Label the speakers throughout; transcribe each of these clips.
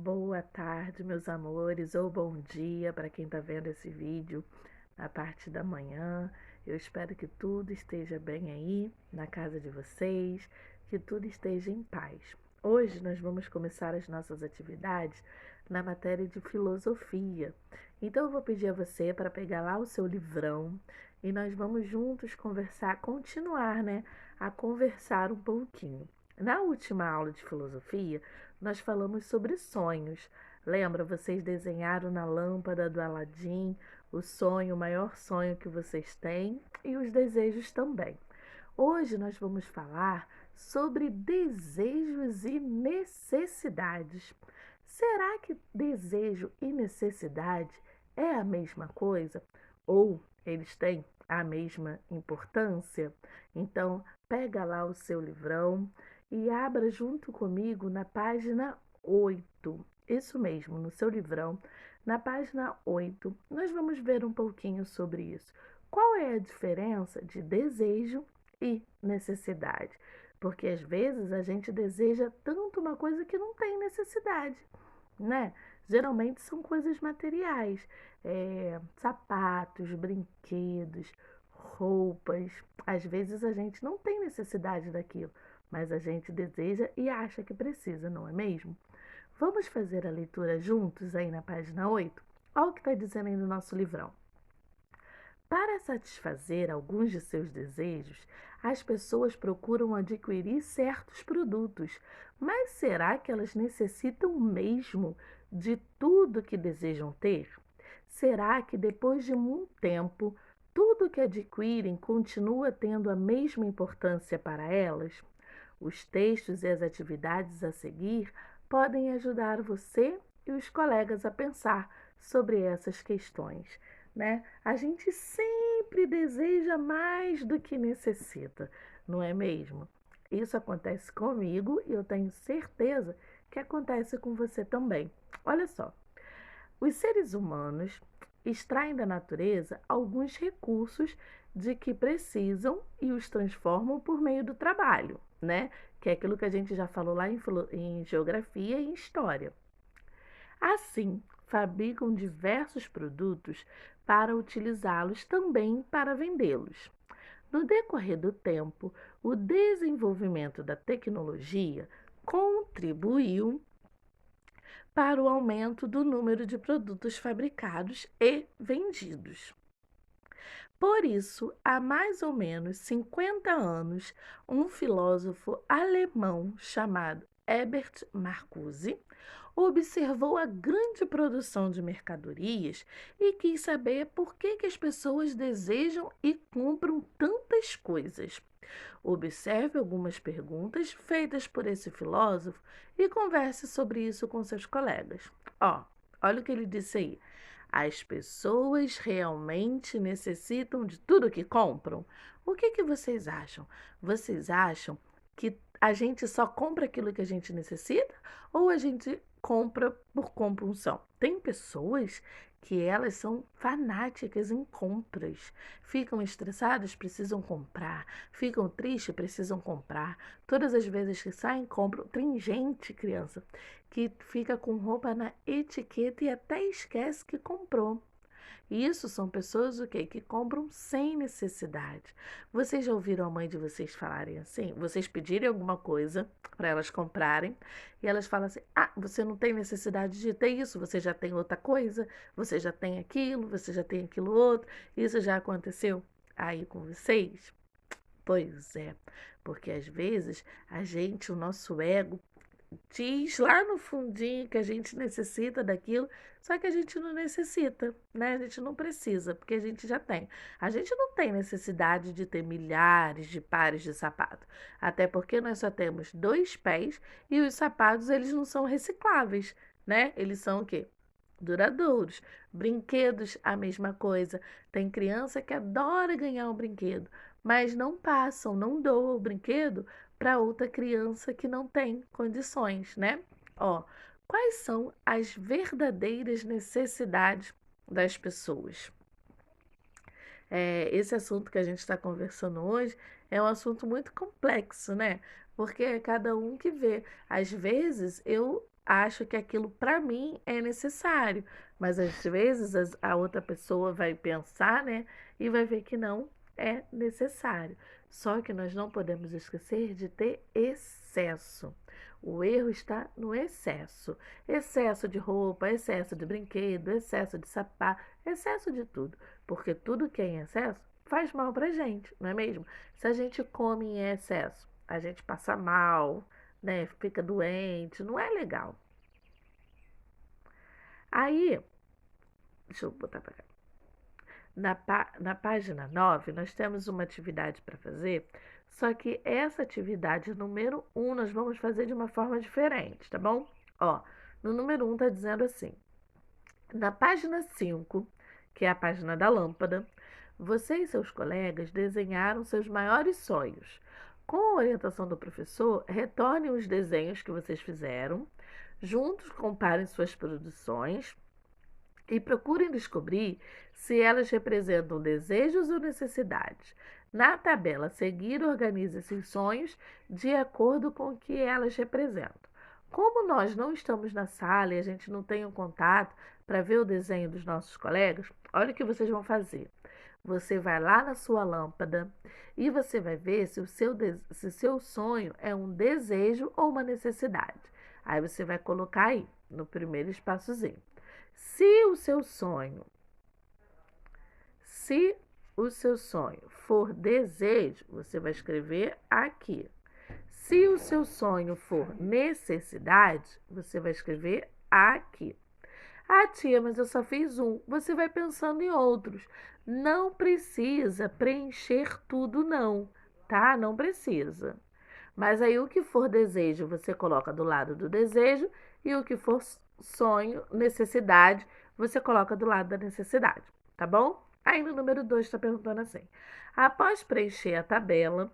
Speaker 1: Boa tarde, meus amores, ou bom dia para quem está vendo esse vídeo na parte da manhã. Eu espero que tudo esteja bem aí na casa de vocês, que tudo esteja em paz. Hoje nós vamos começar as nossas atividades na matéria de filosofia. Então eu vou pedir a você para pegar lá o seu livrão e nós vamos juntos conversar, continuar, a conversar um pouquinho. Na última aula de filosofia, nós falamos sobre sonhos. Lembra, vocês desenharam na lâmpada do Aladim o sonho, o maior sonho que vocês têm e os desejos também. Hoje nós vamos falar sobre desejos e necessidades. Será que desejo e necessidade é a mesma coisa? Ou eles têm a mesma importância? Então, pega lá o seu livrão e abra junto comigo na página 8. Isso mesmo, no seu livrão, na página 8, nós vamos ver um pouquinho sobre isso. Qual é a diferença de desejo e necessidade? Porque às vezes a gente deseja tanto uma coisa que não tem necessidade, né? Geralmente são coisas materiais, sapatos, brinquedos, roupas. Às vezes a gente não tem necessidade daquilo, mas a gente deseja e acha que precisa, não é mesmo? Vamos fazer a leitura juntos aí na página 8? Olha o que está dizendo aí no nosso livrão. Para satisfazer alguns de seus desejos, as pessoas procuram adquirir certos produtos, mas será que elas necessitam mesmo de tudo que desejam ter? Será que depois de muito tempo, tudo que adquirem continua tendo a mesma importância para elas? Os textos e as atividades a seguir podem ajudar você e os colegas a pensar sobre essas questões, né? A gente sempre deseja mais do que necessita, não é mesmo? Isso acontece comigo e eu tenho certeza que acontece com você também. Olha só, os seres humanos extraem da natureza alguns recursos de que precisam e os transformam por meio do trabalho, né? Que é aquilo que a gente já falou lá em geografia e em história. Assim, fabricam diversos produtos para utilizá-los também para vendê-los. No decorrer do tempo, o desenvolvimento da tecnologia contribuiu para o aumento do número de produtos fabricados e vendidos. Por isso, há mais ou menos 50 anos, um filósofo alemão chamado Herbert Marcuse observou a grande produção de mercadorias e quis saber por que as pessoas desejam e compram tantas coisas. Observe algumas perguntas feitas por esse filósofo e converse sobre isso com seus colegas. Olha o que ele disse aí. As pessoas realmente necessitam de tudo que compram? O que vocês acham? Vocês acham que a gente só compra aquilo que a gente necessita ou a gente compra por compulsão? Tem pessoas que elas são fanáticas em compras. Ficam estressadas, precisam comprar. Ficam tristes, precisam comprar. Todas as vezes que saem, compram. Tem gente, criança, que fica com roupa na etiqueta e até esquece que comprou. Isso são pessoas o quê? Que compram sem necessidade. Vocês já ouviram a mãe de vocês falarem assim? Vocês pedirem alguma coisa para elas comprarem e elas falam assim: ah, você não tem necessidade de ter isso, você já tem outra coisa, você já tem aquilo, você já tem aquilo outro. Isso já aconteceu aí com vocês? Pois é, porque às vezes a gente, o nosso ego, diz lá no fundinho que a gente necessita daquilo, só que a gente não necessita, né? A gente não precisa, porque a gente já tem. A gente não tem necessidade de ter milhares de pares de sapato, até porque nós só temos 2 pés e os sapatos eles não são recicláveis, né? Eles são o quê? Duradouros. Brinquedos, a mesma coisa. Tem criança que adora ganhar um brinquedo, mas não passam, não doam o brinquedo para outra criança que não tem condições, né? Ó, quais são as verdadeiras necessidades das pessoas? Esse assunto que a gente está conversando hoje é um assunto muito complexo, né? Porque é cada um que vê. Às vezes eu acho que aquilo para mim é necessário, mas às vezes a outra pessoa vai pensar, né, e vai ver que não é necessário. Só que nós não podemos esquecer de ter excesso. O erro está no excesso. Excesso de roupa, excesso de brinquedo, excesso de sapato, excesso de tudo. Porque tudo que é em excesso faz mal pra gente, não é mesmo? Se a gente come em excesso, a gente passa mal, né? Fica doente, não é legal. Aí, deixa eu botar pra cá. Na página 9, nós temos uma atividade para fazer, só que essa atividade número 1 nós vamos fazer de uma forma diferente, tá bom? Ó, no número 1 tá dizendo assim: na página 5, que é a página da lâmpada, você e seus colegas desenharam seus maiores sonhos. Com a orientação do professor, retornem os desenhos que vocês fizeram, juntos comparem suas produções e procurem descobrir se elas representam desejos ou necessidades. Na tabela a seguir, organize esses sonhos de acordo com o que elas representam. Como nós não estamos na sala e a gente não tem um contato para ver o desenho dos nossos colegas, olha o que vocês vão fazer. Você vai lá na sua lâmpada e você vai ver se o seu sonho é um desejo ou uma necessidade. Aí você vai colocar aí, no primeiro espaçozinho. Se o seu sonho, se o seu sonho for desejo, você vai escrever aqui. Se o seu sonho for necessidade, você vai escrever aqui. Ah, tia, mas eu só fiz um. Você vai pensando em outros. Não precisa preencher tudo, não, tá? Não precisa. Mas aí o que for desejo, você coloca do lado do desejo, e o que for sonho, necessidade, você coloca do lado da necessidade, tá bom? Aí no número 2 está perguntando assim: após preencher a tabela,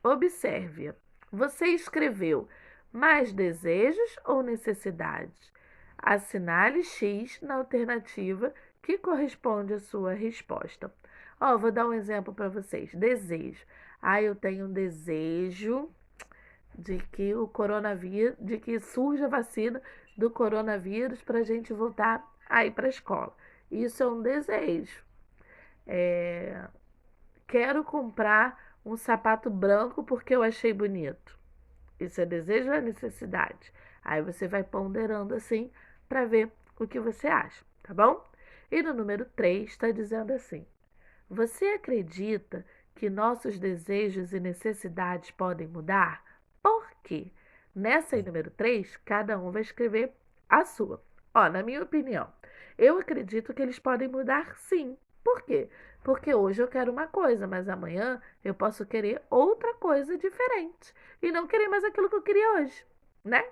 Speaker 1: observe-a. Você escreveu mais desejos ou necessidades? Assinale X na alternativa que corresponde à sua resposta. Ó, vou dar um exemplo para vocês. Desejo. Ah, eu tenho um desejo de que o coronavírus, de que surja a vacina do coronavírus para a gente voltar a ir para a escola. Isso é um desejo. Quero comprar um sapato branco porque eu achei bonito. Isso é desejo ou é necessidade? Aí você vai ponderando assim para ver o que você acha, tá bom? E no número 3 está dizendo assim: você acredita que nossos desejos e necessidades podem mudar? Por quê? Nessa aí, número 3, cada um vai escrever a sua. Ó, na minha opinião, eu acredito que eles podem mudar sim. Por quê? Porque hoje eu quero uma coisa, mas amanhã eu posso querer outra coisa diferente. E não querer mais aquilo que eu queria hoje, né?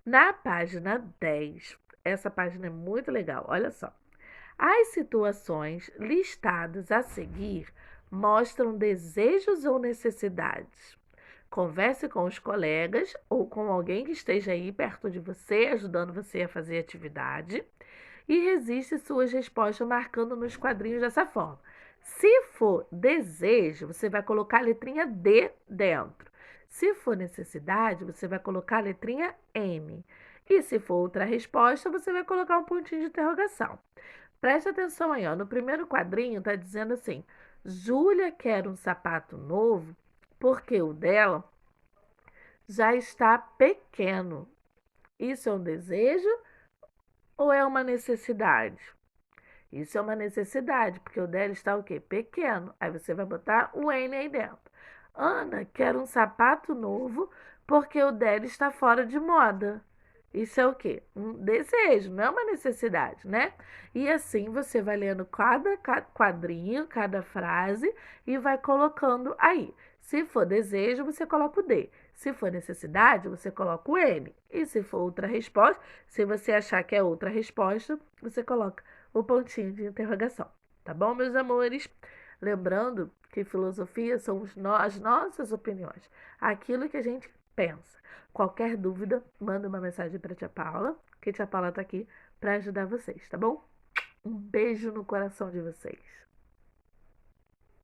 Speaker 1: Na página 10, essa página é muito legal, olha só. As situações listadas a seguir mostram desejos ou necessidades. Converse com os colegas ou com alguém que esteja aí perto de você, ajudando você a fazer a atividade, e resiste suas respostas marcando nos quadrinhos dessa forma. Se for desejo, você vai colocar a letrinha D dentro. Se for necessidade, você vai colocar a letrinha M. E se for outra resposta, você vai colocar um pontinho de interrogação. Preste atenção aí, ó. No primeiro quadrinho está dizendo assim: Júlia quer um sapato novo porque o dela já está pequeno. Isso é um desejo ou é uma necessidade? Isso é uma necessidade, porque o dela está o quê? Pequeno. Aí você vai botar o N aí dentro. Ana quer um sapato novo porque o dela está fora de moda. Isso é o quê? Um desejo, não é uma necessidade, né? E assim você vai lendo cada quadrinho, cada frase e vai colocando aí. Se for desejo, você coloca o D. Se for necessidade, você coloca o N. E se for outra resposta, se você achar que é outra resposta, você coloca o pontinho de interrogação. Tá bom, meus amores? Lembrando que filosofia são as nossas opiniões, aquilo que a gente pensa. Qualquer dúvida, manda uma mensagem para a tia Paula, que a tia Paula está aqui para ajudar vocês, tá bom? Um beijo no coração de vocês.